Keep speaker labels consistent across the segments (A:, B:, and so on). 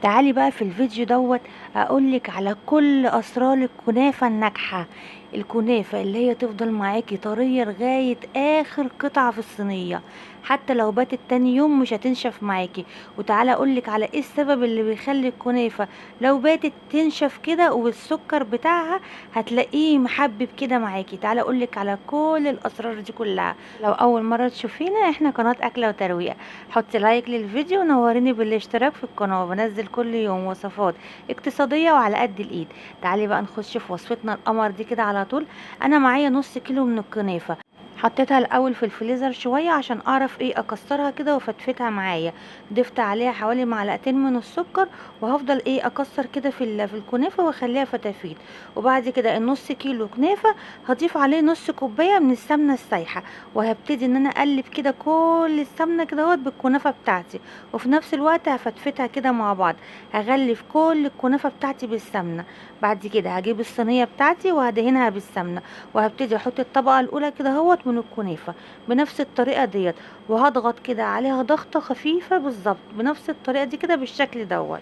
A: تعالي بقى في الفيديو دوت اقولك على كل اسرار الكنافة الناجحة. الكنافة اللي هي تفضل معاكي طرية لغاية اخر قطعة في الصينية، حتى لو باتت تاني يوم مش هتنشف معاكي. وتعالى اقولك على ايه السبب اللي بيخلي الكنافة لو باتت تنشف كده، والسكر بتاعها هتلاقيه محبب كده معاكي. تعالى اقولك على كل الاسرار دي كلها. لو اول مرة تشوفينا، احنا قناة اكلة وترويق. حطي لايك للفيديو ونوريني بالاشتراك في القناة، بنزل كل يوم وصفات اقتصادية وعلى قد الايد. تعالي بقى نخش في وصفتنا القمر دي كده على طول. انا معايا نص كيلو من الكنافة، حطيتها الاول في الفريزر شويه عشان اعرف اكسرها كده وفتفتها معايا. ضفت عليها حوالي معلقتين من السكر، وهفضل اكسر كده في الكنافه واخليها فتافيت. وبعد كده النص كيلو كنافه هضيف عليه نص كوبايه من السمنه السايحه، وهبتدي ان انا اقلب كده كل السمنه كده بالكنافه بتاعتي، وفي نفس الوقت هفتفتها كده مع بعض. هغلف كل الكنافه بتاعتي بالسمنه. بعد كده هجيب الصينيه بتاعتي وهدهنها بالسمنه، وهبتدي احط الطبقه الاولى كده من الكنافه بنفس الطريقه ديت، وهضغط كده عليها ضغطه خفيفه بالظبط بنفس الطريقه دي كده بالشكل دوت.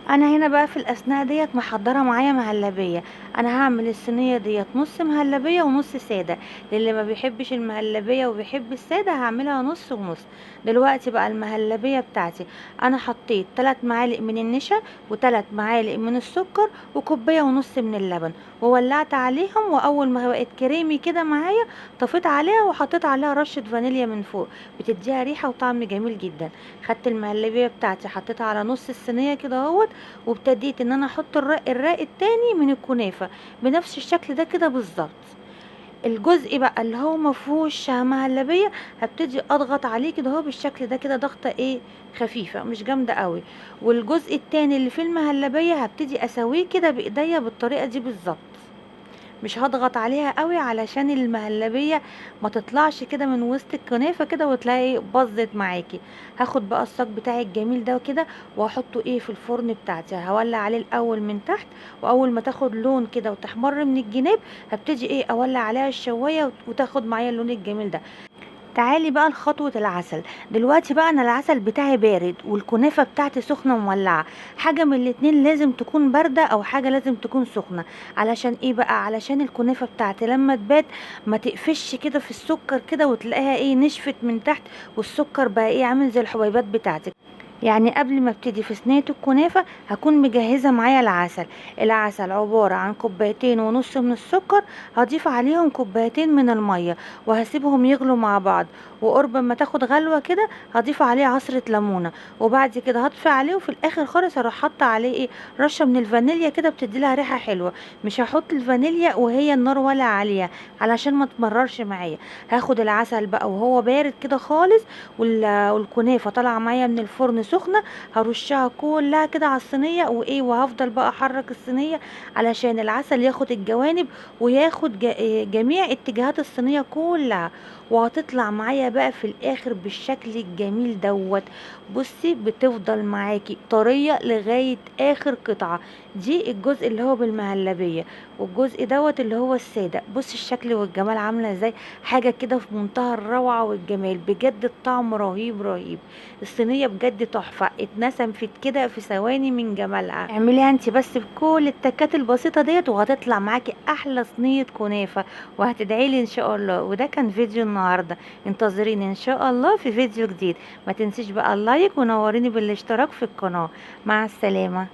A: انا هنا بقى في الاثناء ديت محضره معايا مهلبيه. انا هعمل الصينيه ديت نص مهلبيه ونص ساده. للي ما بيحبش المهلبيه وبيحب الساده هعملها نص ونص. دلوقتي بقى المهلبيه بتاعتي، انا حطيت 3 معالق من النشا و3 معالق من السكر وكوبايه ونص من اللبن، وولعت عليهم. واول ما بقت كريمي كده معايا طفيت عليها وحطيت عليها رشه فانيليا من فوق، بتديها ريحه وطعم جميل جدا. خدت المهلبيه بتاعتي حطيتها على نص الصينيه كده وابتديت ان انا احط الرق التاني من الكنافه بنفس الشكل ده كده بالظبط. الجزء بقى اللي هو مفهوش مهلبيه هبتدي اضغط عليه كده بالشكل ده كده ضغطه خفيفه مش جامده قوي. والجزء التاني اللي فيه المهلبيه هبتدي اسويه كده بايديا بالطريقه دي بالظبط. مش هضغط عليها قوي علشان المهلبيه ما تطلعش كده من وسط الكنافه كده وتلاقي باظت معاكي. هاخد بقى الصاج بتاعي الجميل ده كده واحطه في الفرن بتاعتي. هولع عليه الاول من تحت، واول ما تاخد لون كده وتحمر من الجناب هبتدي اولع عليها الشوايه وتاخد معايا اللون الجميل ده. تعالي بقى لخطوة العسل. دلوقتي بقى انا العسل بتاعي بارد والكنافة بتاعتي سخنة مولعة. حاجة من الاتنين لازم تكون باردة او حاجة لازم تكون سخنة. علشان بقى علشان الكنافة بتاعتي لما تبات ما تقفش كده في السكر كده وتلاقيها نشفت من تحت، والسكر بقى عامل زي الحبيبات بتاعتك. يعني قبل ما ابتدي في صينيه الكنافه هكون مجهزه معايا العسل. العسل عباره عن كوبايتين ونص من السكر، هضيف عليهم كوبايتين من الميه وهسيبهم يغلوا مع بعض. وقرب ما تاخد غلوه كده هضيف عليه عصره ليمونه، وبعد كده هطفي عليه، وفي الاخر خالص هروح حاطه عليه رشه من الفانيليا كده بتدي لها ريحه حلوه. مش هحط الفانيليا وهي النار ولا عاليه علشان ما تمررش معايا. هاخد العسل بقى وهو بارد كده خالص، والكنافه طالعه معايا من الفرن سخنه، هرشها كلها كده على الصينيه وهفضل بقى احرك الصينيه علشان العسل ياخد الجوانب وياخد جميع اتجاهات الصينيه كلها. وهتطلع معايا بقى في الاخر بالشكل الجميل دوت. بصي بتفضل معاكي طريه لغايه اخر قطعه. دي الجزء اللي هو بالمهلبيه، والجزء دوت اللي هو الساده. بصي الشكل والجمال عامله ازاي، حاجه كده في منتهى الروعه والجمال بجد. الطعم رهيب رهيب. الصينيه بجد تحفه، اتنسفت كده في ثواني من جمالها. اعمليها انت بس بكل التكات البسيطه ديت وهتطلع معاكي احلى صينيه كنافه، وهتدعيلي ان شاء الله. وده كان فيديو النهارده، انتظريني ان شاء الله في فيديو جديد. ما تنسيش بقى اللايك ونوريني بالاشتراك في القناه. مع السلامه.